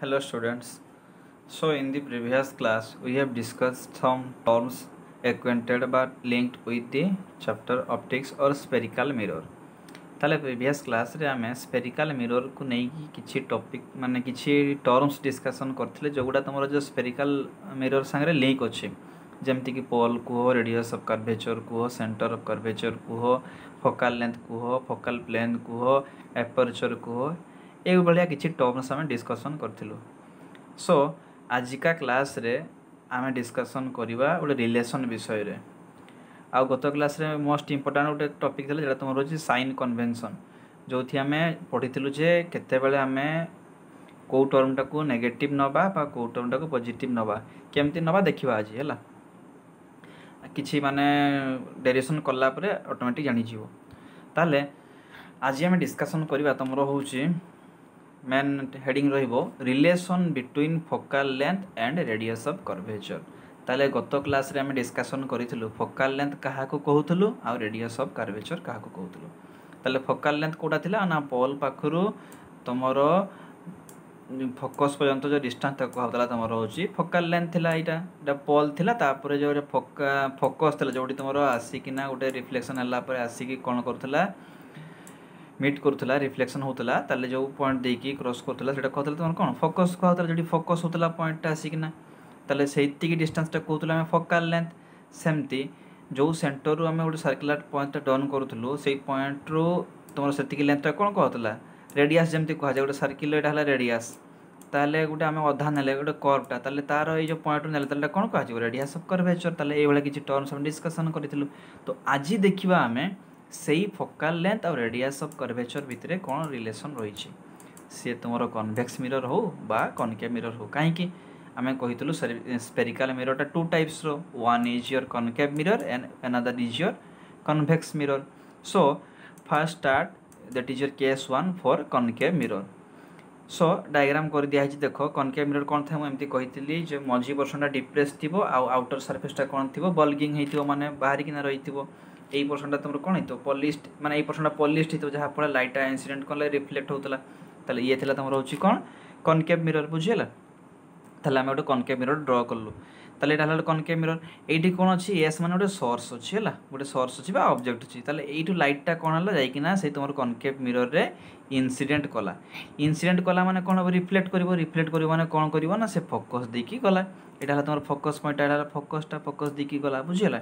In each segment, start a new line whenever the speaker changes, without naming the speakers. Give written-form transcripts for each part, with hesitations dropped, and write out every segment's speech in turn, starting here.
Hello students. So in the previous class we have discussed some terms acquainted but linked with the chapter optics or spherical mirror. ताले previous class रे आमे spherical mirror को नहीं कि किछि topic माने किछि terms discussion करथिले जोगुडा तमरो जो spherical mirror संगे लिंक अछि जेमति कि pole को radius of curvature को center of curvature को focal length को focal plane को aperture को ए भलिया किछि टर्म्स हम डिस्कशन करथिलु। सो आजिका क्लास रे आमे डिस्कशन करिवा ओले रिलेशन विषय रे। आ गत क्लास रे मोस्ट इंपोर्टेंट ओटे टॉपिक थले जेटा तमरो अछि साइन कन्वेंशन जोथि आमे पढिथिलु जे केते बेले आमे को टर्म टा को नेगेटिव नबा बा को टर्म टा को पॉजिटिव नबा केमति नबा देखिबा आज हैला किछि माने डेरिवेशन करला परे ऑटोमेटिक जानि जिवो। ताले आज आमे डिस्कशन करिवा तमरो होछि मेन हेडिंग रहिबो relation between focal length and radius of curvature. ताले गत क्लास रे हम डिस्कशन करिथिलु फोकल लेंथ काहा को कहउथलु आ रेडियस ऑफ कर्वेचर काहा को कहउथलु। ताले फोकल लेंथ कोडा थिला ना पोल पाखरु तमरो फोकस पर्यंत जो डिस्टेंस तक कहउतला तमरो होची फोकल लेंथ थिला एटा पोल थिला तापरे जो फोकस थिला जोडी तमरो आसी किना गोटे रिफ्लेक्शन हला पर आसी कि कोन करथला मीट करथला रिफ्लेक्शन होतला ताले जो पॉइंट देकी क्रॉस करथला सेटा कहतला तमन कोन फोकस कहतला जडी फोकस होतला पॉइंट ता आसी किना ताले सेति की डिस्टेंस ता कहतला हम फोकल लेंथ। सेमती जो सेंटर रो हम गोटे सर्कुलर पॉइंट डन करथलु सेई पॉइंट रो तमर सेति की लेंथ ता कोन कहतला रेडियस जेमति कहा जाय गोटे सर्किल एटा हला रेडियस ताले गोटे हम अधा नेले गोटे कर्व ता ताले तार ए जो पॉइंट नेले ताले कोन कहा जाय रेडियस ऑफ कर्वेचर ताले ए वाला किछि टर्म्स हम डिस्कशन करिथिलु। तो आजि देखिबा हमें सेई फोकल लेंथ और रेडियस ऑफ कर्वेचर भितरे कोन रिलेशन रही छी से तुमरो कन्वेक्स मिरर हो बा कॉनकेव मिरर हो काहे कि आमे कहितलु स्फेरिकल मिरर टा टू टाइप्स रो one is your concave mirror and another is your convex mirror. So first start that is your case 1 for concave mirror. So diagram कर दिया है देखो कॉनकेव मिरर कोन था एमती कहितली जे मझी पोर्शन डिप्रेस थिबो आ outer surface टा कोन थिबो बल्गिंग हेतिबो माने बाहरी किना रहिथिबो ए पोर्शन तुम कौन तो पॉलिश्ड माने ए पोर्शन पॉलिश्ड तो जहां फल लाइट इंसिडेंट कले रिफ्लेक्ट होतला तले ये थिला तुम रहउची कोन कॉनकेव मिरर बुझियला। तले हम ओटे कॉनकेव मिरर ड्रा करलु तले एटा हला कॉनकेव मिरर एठी कोन अछि एस माने ओटे सोर्स अछि हला ओटे सोर्स अछि बा ऑब्जेक्ट अछि तले एठु लाइट टा कोन हला जाई किना से तुमर कॉनकेव मिरर रे इंसिडेंट कला माने कोन रिफ्लेक्ट करिवो माने कोन करिवो ना से फोकस देकी गला एटा हला तुमर फोकस पॉइंट एटा हला फोकस देकी गला बुझियला।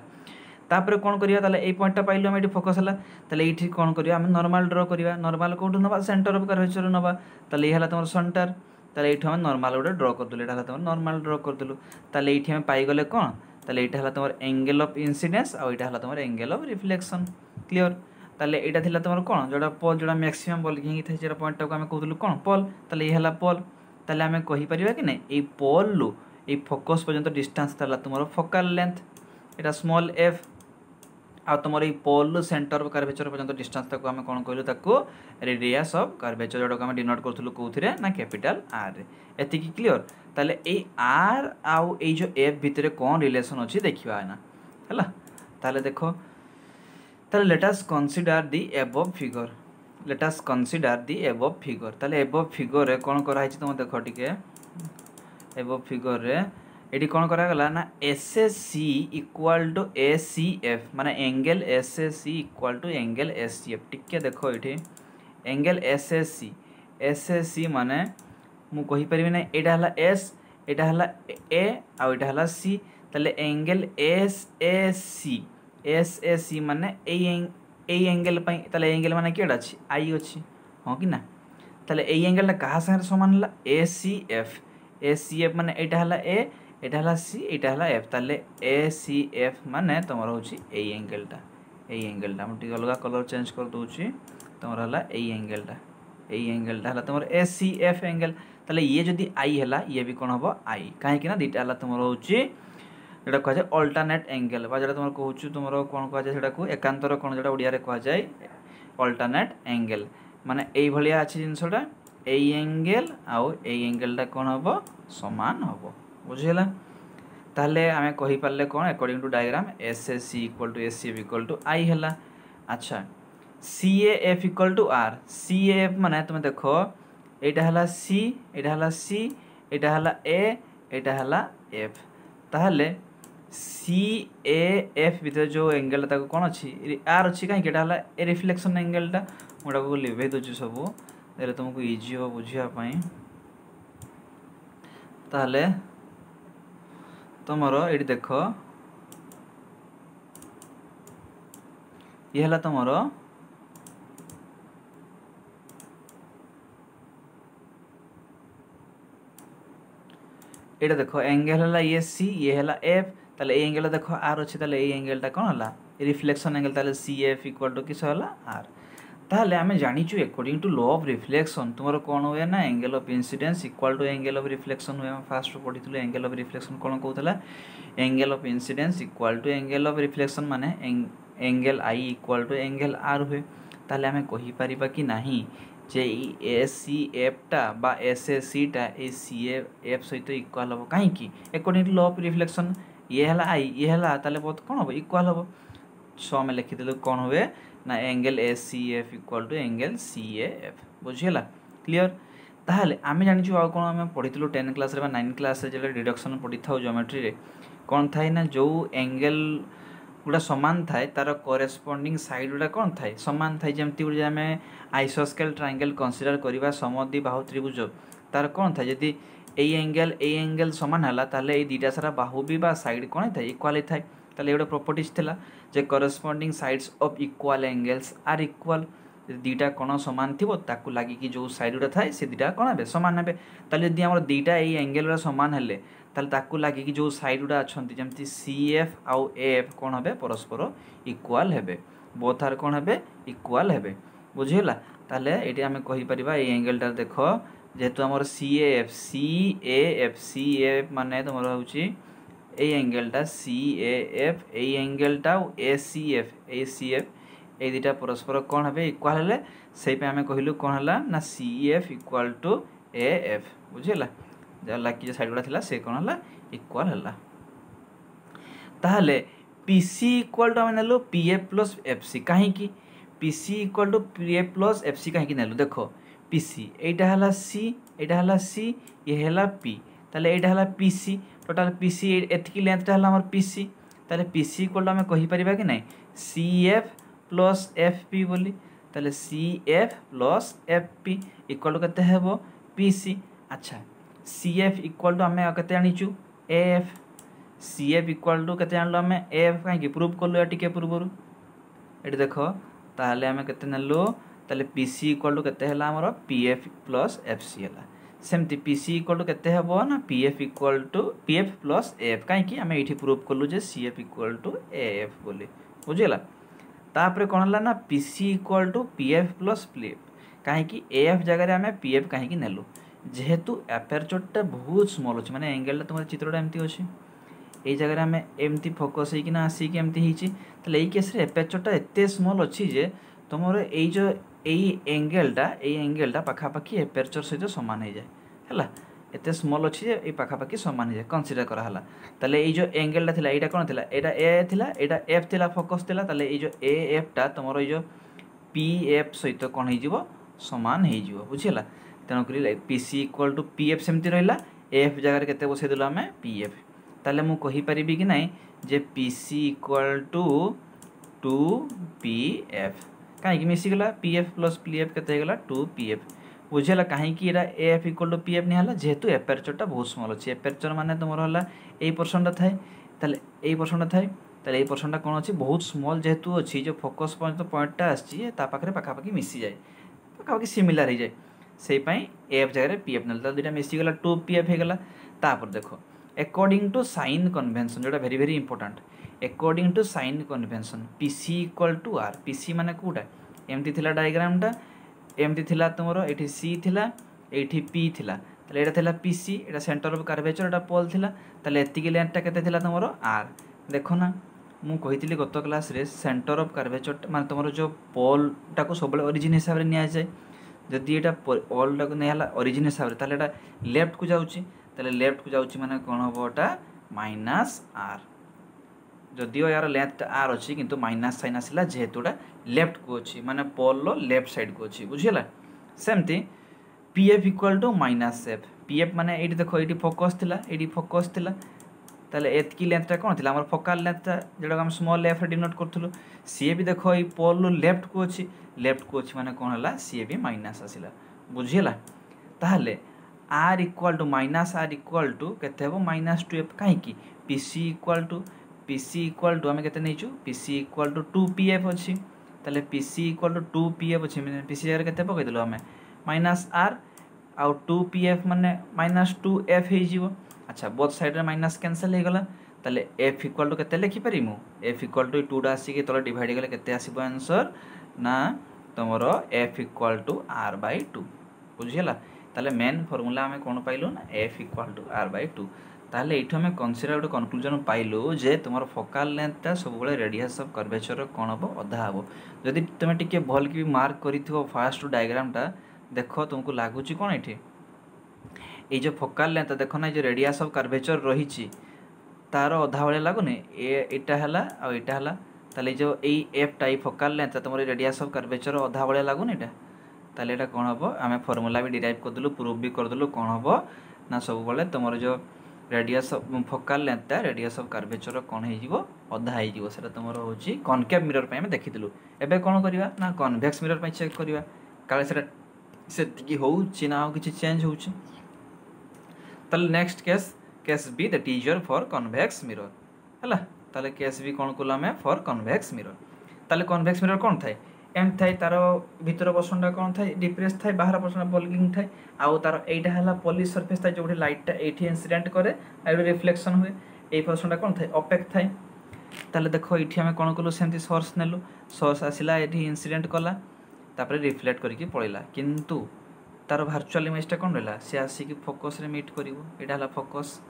तापर कोन करिया ताले ए पॉइंट टा पाइलो हम एठी फोकस हला ताले एठी कोन करिया हम नॉर्मल ड्रा करिया नॉर्मल कोड नबा सेंटर ऑफ कर्वेचर नबा ताले हला तमर सेंटर ताले एठी हम नॉर्मल ओडे ड्रा कर दले एटा हला तमर नॉर्मल ड्रा कर दलु ताले एठी हम पाई गले कोन ताले एटा हला तमर एंगल ऑफ इंसिडेंस आ एटा हला तमर एंगल ऑफ रिफ्लेक्शन क्लियर। ताले एटा थिला तमर कोन जोडा पोल जोडा मैक्सिमम बल्गिंग थे जेरा पॉइंट टा को हम कहदलु कोन पोल ताले हला पोल ताले हम कहि परिबा कि नै ए पोल लु ए फोकस पर्यंत डिस्टेंस ताला तमर फोकल लेंथ एटा स्मॉल एफ आ तुम पोल सेंटर ऑफ कर्वेचर पर्यंत डिस्टेंस तक हम कौन कहलु ताको रेडियस ऑफ कर्वेचर जोडा हम डिनोट करथलु कोथिरे ना कैपिटल आर रे एति की क्लियर। ताले ए आर आउ ए जो एफ भितरे कोन रिलेशन अछि देखिबा ना हला ताले देखो ताले let us consider the above figure ताले अबव फिगर रे कोन करा हिच तुम देखो टिके अबव फिगर रे एटी कोन करा गला ना SSC इक्वल टू ACF माने angle SSC equal to angle SCF टिके देखो एठी एंगल SSC माने मु कहि परिबे ना एटा हला S एटा हला A आ एटा हला C तले एंगल SAC माने ए एंगल पई तले एंगल माने केडा अछि I अछि हो कि ना तले ए एंगल ला कहा संगे समान हला ACF माने एटा हला A एटा हला C एटा हला F ताले ACF माने तमरो होची ए एंगल टा हम टिक अलगा कलर चेंज कर दोची तमरो हला ए एंगल टा हला तमरो ACF एंगल ताले ये जदी I हला ये भी कोन हबो I काहे कि ना दिटा हला तमरो होची एटा कह जाय अल्टरनेट एंगल बा जेटा तमरो कहउछु तमरो कोन कह जाय सेटा को एकांतर कोन जेटा ओडिया रे कह जाय अल्टरनेट एंगल माने एई भलिया अछि जिंसटा ए एंगल आउ ए एंगल टा कोन हबो समान हबो बुझिला। ताले आमे कहि पाले कोन according to diagram SSC equal to ACF equal to I हला। अच्छा CAF equal to R CAF माने तुम देखो एटा हला सी, एटा हला सी, एटा हला ए, एटा हला एफ। ताहले सी ए एफ भीतर जो एंगल ताको कोन अछि आर अछि काहे केटा हला ए रिफ्लेक्शन एंगलटा मोडा को लिभे दोछि सब देले तुमको इजी हो बुझिया पई। ताहले तुमरो एडी देखो ये हला तुमरो एटा देखो एंगल हला ये सी, ये हला एफ। ताले ए एंगल देखो आर अछि, ताले ए एंगलटा कोन हला रिफ्लेक्शन एंगल। ताले सी एफ इक्वल टू किस हला आर। ताहले आमे जानि छु according to law of reflection तुमरो कोन होय ना angle of incidence equal to angle of reflection होय। हम फास्ट पढितले एंगल ऑफ रिफ्लेक्शन कोन कहउतला angle of incidence equal to angle of reflection माने angle I equal to angle R होय। ताहले आमे कहि परिबा कि नाही जे ए सी एफ टा बा एस ए सी टा ए सी एफ सहित इक्वल हो काहे कि according to law of reflection ये हला आई ये हला ताले बहुत कोन हो इक्वल हो। सो हम लिखि देलु कोन होवे ना angle A C F equal to angle C A F बुझिला क्लियर। ताहले आमे जानि छु आ कोन आमे पढितलु 10 क्लास रे बा 9 क्लास रे जे डिडक्शन पढि थाउ ज्योमेट्री रे कोन थाई ना जो एंगल गुडा समान थाए तार कोरेस्पोंडिंग साइड गुडा कोन थाए समान थाए। जेमति गुडा आमे आइसोस्केल ट्रायंगल कंसीडर करिबा समद्विबाहु त्रिभुज तार कोन थाए यदि ए एंगल समान हला ताले ए दीटा सारा बाहु भी बा साइड कोन थाए इक्वल थाए। ताले एडा प्रॉपर्टीज थिला जे corresponding sides of equal angles are equal. दीटा कोण समान थिबो ताकू लागि कि जो साइड गुडा थाए से दीटा कोण हेबे समान हेबे। ताले यदि हमर दीटा ए एंगल गुडा समान हेले ताले ताकू लागि कि जो साइड गुडा अछंती जेमति सीएफ आउ एफ कोण हेबे परस्पर इक्वल हेबे बोथ आर कोण हेबे इक्वल हेबे बुझिला। ताले एटी हमें कहि परिबा ए एंगल ता देखो जेतु हमर सीएफ माने तमरो होची ए एंगल टा सीएफ ए एंगल टा एसीएफ ए दिटा परस्पर कोण हेबे इक्वल हेले सेहि पे हमें कहिलु कोण हला ना सीएफ इक्वल टू एएफ बुझिला। जला कि साइड गुडा थिला से कोण हला इक्वल हला। ताहले पीसी इक्वल टू हमें नेलु पीएफ प्लस एफसी काहे कि PC equal to PF plus FC काहे कि नेलु देखो पीसी एटा हला सी एटा हला सी ये हला पी ताले एटा हला पीसी टोटल पीसी एतकी लेंथ हला हमर पीसी। ताले पीसी इक्वल टू हमें कहि परिबा कि नै सीएफ प्लस एफपी बोली। ताले CF plus FP equal to कते हेबो पीसी। अच्छा सीएफ इक्वल टू हमें कते आनिचु एफ सीएफ इक्वल टू कते आनलो हमें एफ काहे कि प्रूव करलो या टिके पूर्वरु एटी देखो ताहले हमें कते नलो ताले पीसी इक्वल टू कते हला हमर पीएफ प्लस एफसी हला। सेमती पीसी इक्वल टू कते हेबो ना PF equal to PF plus F काहे कि हमें एठी प्रूव करलु जे सीएफ इक्वल टू एएफ बोली बुझिला। तापरे कोन हला ना PC equal to PF plus PF काहे कि एएफ जगह रे हमें पीएफ काहे कि नेलु जेहेतु एपर्चरटा बहुत स्मॉल अछि माने एंगलटा तुमर चित्रटा एम्ति अछि ए जगह रे हमें एम्ति फोकस हे कि ना आसी कि एम्ति हिची तले ए केस रे एपर्चरटा एते स्मॉल अछि जे तुमर ए जो ए एंगलटा पाखा पाखी एपर्चर सहित समान हे जाय हला एते स्मॉल अछि जे ए पाखा पाखी समान हे जाय कंसीडर करा हला। तले ए जो एंगलटा थिला एटा कोन थिला एटा ए थिला एटा एफ थिला फोकस थिला तले ए जो ए एफ टा तुमर ए जो पीएफ सहित कोन हे जिवो समान हे जिवो बुझिला। तेनो करी पीसी इक्वल टू पीएफ सेमति रहला एफ जगह रे केते बसे दिलो हमें पीएफ। ताले मु कहि परिबी कि नै जे पीसी इक्वल टू 2पीएफ काहे कि मिसी गला पीएफ प्लस पीएफ केते गला 2पीएफ बुझिला। काहे कि एरा एफ इक्वल टू पीएफ नि हला जेहेतु एपर्चरटा बहुत स्मॉल अछि एपर्चर माने तुमर हला ए परसेंट थाए ताले ए परसेंट थाए ताले ए परसेंट कोन अछि बहुत स्मॉल जेहेतु अछि जो फोकस पॉइंटटा आछि ता पाखरे पाखा पाखी मिसी जाय पाखा पाखी सिमिलर हे जाय सेहि पई एफ जगह रे पीएफ नेल ता दुटा मिसी गला 2पीएफ हे गला। तापर देखो अकॉर्डिंग टू साइन कन्वेंशन जोटा very very important according to sign convention PC equal to R PC माने कोटा एमती थिला डायग्रामटा एमती थिला तुमरो एठी सी थिला एठी पी थिला तले एटा थिला PC Etah centre of curvature एटा पोल थिला तले एतिकी लेंथटा केते थिला तुमरो आर देखो ना मु कहितली गत क्लास रे सेंटर ऑफ कर्वेचर माने तुमरो जो पोल टाको सबले ओरिजिन हिसाब रे निया जाय जदि एटा पोल टाको ने हला ओरिजिन हिसाब रे ताले एटा लेफ्ट को जाउची ताले लेफ्ट को जाउची माने कोन होबोटा माइनस आर जदियो यार लेंथ आर अछि किंतु माइनस साइन आसिला जेहेतुटा लेफ्ट को अछि माने पोल लो लेफ्ट साइड को अछि बुझिला। सेमती P F equal to minus F P F माने ये देख ये फोकस थिला ताले एतकी लेंथटा कौन थिला हमर फोकल लेंथटा जेडा हम स्मॉल एफ रे डिनोट करथुलु सी भी देखो ये पोल लेफ्ट को अछि माने कौन हला सी भी माइनस आसिला बुझिला ताहले R equal to minus R equal to केते हो माइनस 2 एफ काहे की पीसी इक्वाल टू हमें केते नेचु पीसी इक्वाल टू 2 पीएफ अछि ताले पीसी इक्वाल टू 2 पीएफ अछि माने पीसी जगह केते पकै दिलो हमें माइनस आर आउ 2 पीएफ माने माइनस 2 एफ हे जीवो अच्छा बोथ साइड रे माइनस कैंसिल हे गला ताले एफ इक्वाल टू केते लिखि परिमु एफ इक्वाल टू 2 डा आसी के तले डिवाइड गले केते आसीबो आंसर ना तमरो F equal to R by 2 बुझिला ताले मेन फार्मूला हमें कोन पाइलो ना F equal to R by 2 ताले एठो हमें कंसीडर गोटे कंक्लूजन पाइलो जे तुमरो फोकल लेंथटा सब बळे रेडियस ऑफ कर्वेचर कोन हबो आधा हबो जदि तुमे टिके भल की मार्क करिथिबो फर्स्ट डायग्रामटा देखो तुमको लागुची कोन एठी ए जो फोकल लेंथ देखो ना जो रेडियस ऑफ कर्वेचर रहिची तार आधा बळे लागुने एटा हला आ एटा हला ताले जो A F type focal length तुमरो रेडियस ऑफ कर्वेचर आधा बळे लागुने एटा ताले एटा कोन हबो हमें फार्मूला भी डिराइव कर दलु प्रूफ भी कर दलु कोन हबो ना सब बळे तुमरो जो radius of focal length radius of curvature कोन हे जीवो आधा हे जीवो सेटा तुमरो होची कॉनकेव मिरर पे हम देखितलु एबे कोन करिवा ना कन्वेक्स मिरर पे चेक करिवा काले सेटा सेति होउची ना किछि चेंज होउची तल next case be the teacher for convex mirror हला तले केस बी कोन कोला में फॉर कन्वेक्स मिरर तले कन्वेक्स मिरर कोन थाय एम थाय तारो भीतर पोर्शनटा कोन थाय डिप्रेस थाय बाहर पोर्शन बल्किंग थाय आउ तारो एटा हला पॉलिश सरफेस थाय जोठी लाइटटा एठी इंसिडेंट करे आइ रिफ्लेक्शन हुए ए पोर्शनटा कोन थाय ओपेक थाय ताले देखो एठी हम कोन कोलो सेंती सोर्स नेलु सोर्स आसिला एठी इंसिडेंट कला तापर रिफ्लेक्ट करके पळैला किंतु तार वर्चुअल इमेजटा कोन रहला से आसी कि फोकस रे मीट करिवो एटा हला फोकस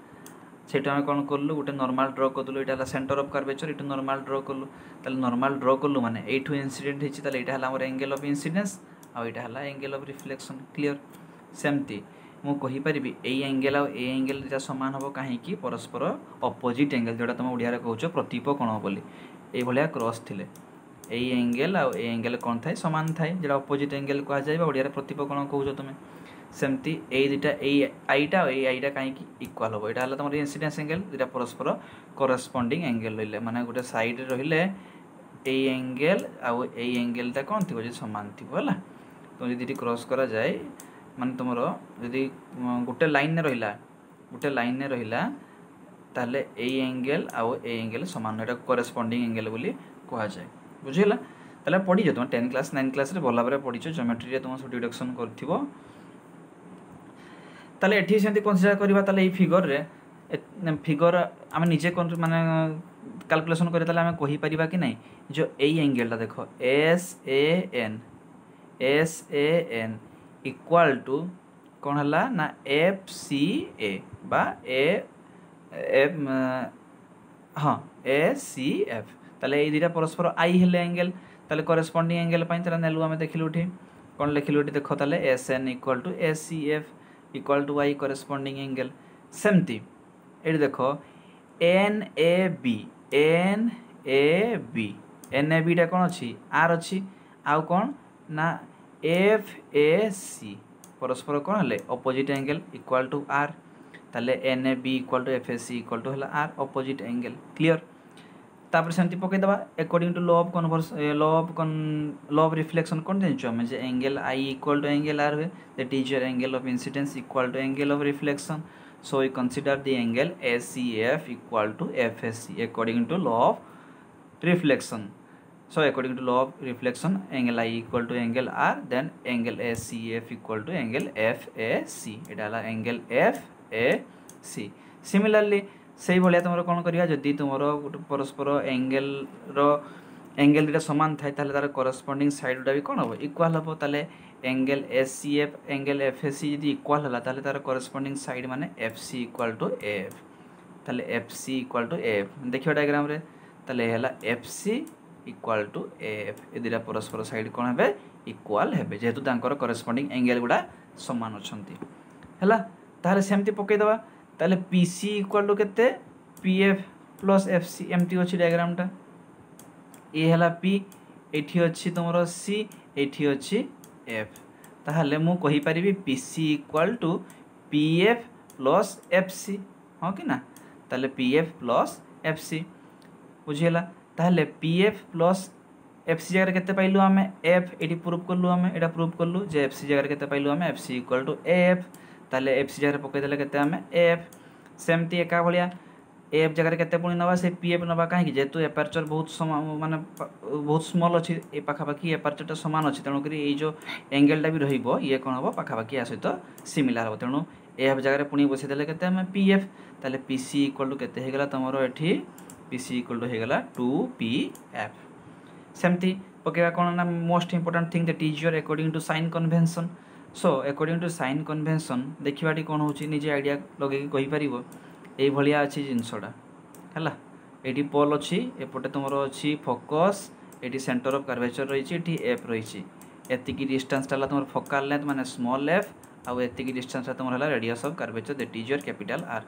सेटा हम कोन करलु गोटे नॉर्मल ड्रा करदलु एटा हला centre of curvature Etah normal draw करलु ताले नॉर्मल ड्रा करलु माने एठु इंसिडेंट हिची ताले एटा हला हमर एंगल ऑफ इंसिडेंस आ एटा हला एंगल ऑफ रिफ्लेक्शन क्लियर सेमती मु कहि परिबी A angle uh A angle जेटा समान हबो काहे कि परस्पर अपोजिट एंगल जेटा तुम ओडिया रे कहउछो प्रतिप कोण बोली ए भलिया क्रॉस थिले A angle uh A angle कोन थाय समान थाय जेटा अपोजिट एंगल कहा जायबा ओडिया रे प्रतिप कोण कहउछो तुमे सेमती ए दिटा ए आईटा काहे कि इक्वल हबो एटा हला तमर इंसिडेंस एंगल दिटा परस्पर कोरेस्पोंडिंग एंगल रहिले माने गोटे साइड रे रहिले A angle uh A angle ता कोन थिबो जे समान थिबो हला तो जदि क्रॉस करा जाय माने तमरो जदि गोटे लाइन ने रहिला ताले A angle uh A angle समान एटा कोरेस्पोंडिंग एंगल बोली कहा जाय बुझिला ताले पढि जे तुम 10 क्लास 9 क्लास रे भला बरे पढिछो ज्योमेट्री रे तुम सब डिडक्शन करथिबो ताले एठी सेंती कंसीडर करबा ताले ई फिगर हम निजे माने कैलकुलेशन करे ताले हम कहि परिबा कि नहीं जो ए एंगल ता देखो S A N equal to कोन हला ना एफ सी ए बा एफ हां ए सी एफ ताले ए दिटा परस्पर आई हेले एंगल ताले कोरेस्पोंडिंग एंगल पई तरा नेलु हम देखिलु उठी कोन लिखिलु उठी देखो ताले S N equal to S C F equal to Y corresponding angle सेमती एडी देखो एन ए बी टा कोन अछि आर अछि आउ कोन ना एफ ए सी परस्पर कोन हले opposite angle equal to R ताले N A B equal to F A C equal to हला आर अपोजिट एंगल क्लियर तापर सेंती पके दबा according to law of reflection कोन जानछो हम जे angle I equal to angle R हुए that is your angle of incidence equal to angle of reflection so we consider the angle ACF equal to FSC according to law of reflection so according to law of reflection angle I equal to angle R then angle ACF equal to angle FAC एटा हला angle FAC similarly सेही भलिया तुमरो कोन करिया जदी तुमरो परस्पर angle दिटा समान थाय ताले तार corresponding side डा भी कोन हो इक्वल हो ताले एंगल ACF एंगल FAC जदी इक्वल हला ताले तार कोरेस्पोंडिंग साइड माने FC इक्वल टू AF ताले FC इक्वल टू AF देखियो डायग्राम रे ताले हला FC equal to F A दिरा परस्पर साइड कोन हेबे इक्वल हेबे जेहेतु तांकर कोरेस्पोंडिंग एंगल गुडा समान अछंती हला ताले सेमती पके दबा ताले पीसी इक्वल टू केते पीएफ प्लस एफसी एमटी अछि डायग्राम टा ए हला पी एठी अछि तमरो सी एठी अछि एफ ताहले मु कहि परिबि PC equal to PF plus FC हाँ कि ना ताहले पीएफ प्लस एफसी बुझीला ताहले पीएफ प्लस एफसी जगह केते पाइलु आमे एफ एटी प्रूव करलु आमे एटा प्रूव करलु जे एफसी जगह केते पाइलु आमे एफसी इक्वल टू एफ ताहले एफसी जगह पकै देले केते आमे एफ सेमती एका भलिया एफ जगह केते पुणी नबा से पीएफ नबा काहे कि जेतु एपर्चर बहुत माने बहुत स्मॉल अछि ए पाखा पाखी एपर्चरटा समान अछि तणो करी ए जो एंगलटा भी रहिबो ये कोन हबो पाखा पाखी आ सहित सिमिलर हबो तणो एफ जगह पुणी बसै देले केते आमे पीएफ ताहले पीसी इक्वल टू केते हेगला तमरो एठी पीसी इक्वल टू हेगला 2pf सेमती पकेवा कोन ना most important thing that is your according to sign convention so according to sign convention देखिबाटी कोन होची निजे आइडिया लगे कहि परिबो ए भलिया अछि जिंसडा हला एटी पोल अछि एपटे तुमरो अछि focus at centre of curvature रहिछि एटी एफ रहिछि एति की डिस्टेंस ताला तुमर फोकल लेंथ माने स्मॉल एफ आ एति की डिस्टेंस तुमर हला radius of curvature that is your capital R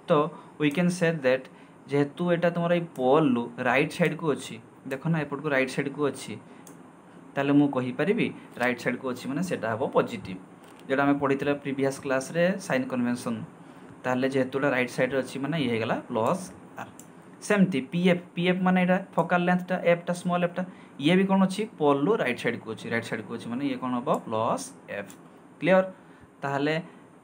तो वी कैन से दैट जेहेतु एटा तुमर ए पोल लु राइट साइड को अछि देखो ना एपट को राइट साइड को अछि ताले मु कहि परिबि राइट साइड को अछि माने सेटा हबो पॉजिटिव जेटा हमें पढितले प्रीवियस क्लास रे साइन कन्वेंशन ताले जेहेतुटा राइट साइड अछि माने ये हेगला प्लस आर सेमती पीएफ माने एटा फोकल लेंथटा एफटा स्मॉल एफटा ये भी कोन अछि पोल लु राइट साइड को अछि माने ये कोन हबो प्लस एफ क्लियर ताले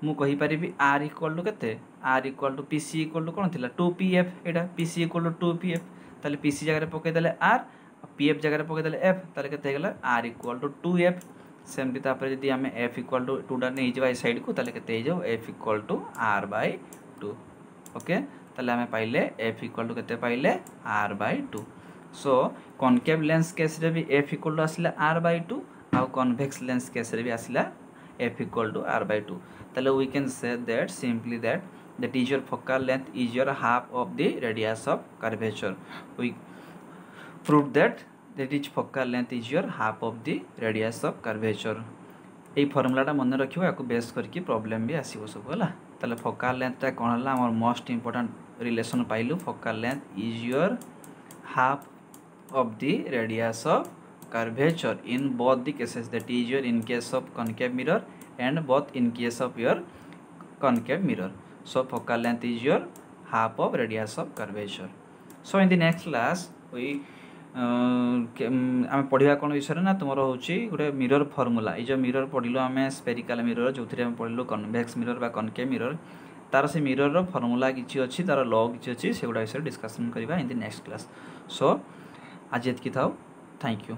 मु कहि परिबि आर इक्वल टू केते R equal to PC equal to कोन थिला 2pf Etah PC equal to 2pf ताले पीसी जगह रे पके देले आर पीएफ जगह रे पके देले एफ ताले केते हेगला आर इक्वल टू 2f सेमती तापर यदि हमें f इक्वल टू 2 टा नै जबा साइड को ताले केते जाओ f equal to r/2 okay ताले हमें पाइले f इक्वल टू केते पाइले r/2 सो कॉनकेव लेंस केस रे भी f इक्वल टू आसिला r/2 आ कन्वेक्स लेंस केस रे भी आसिला f इक्वल टू r/2 ताले we can say that simply that is your focal length is your half of the radius of curvature we proved that is focal length is your half of the radius of curvature ए फॉर्मूलाटा मन रखिबो याको base करके problem भी आसीबो सब होला ताले focal लेंथटा कोन हला हमर मोस्ट इंपोर्टेंट रिलेशन पाइलु focal length is your half of the radius of curvature in both the cases that is your in case of concave mirror and both in case of your concave mirror so focal length is your half of radius of curvature so in the next class we आमे पढिबा कोन विषय ना तुमरो होची गुटे mirror formula ए जो mirror पढिलो आमे spherical mirror जोथरे आमे पढिलो convex mirror बा concave mirror तार से मिरर रो फार्मूला किछि अछि तार लॉ किछि अछि सेगुडा विषय डिस्कशन करबा in the next class so आज एतकी थाओ थैंक यू।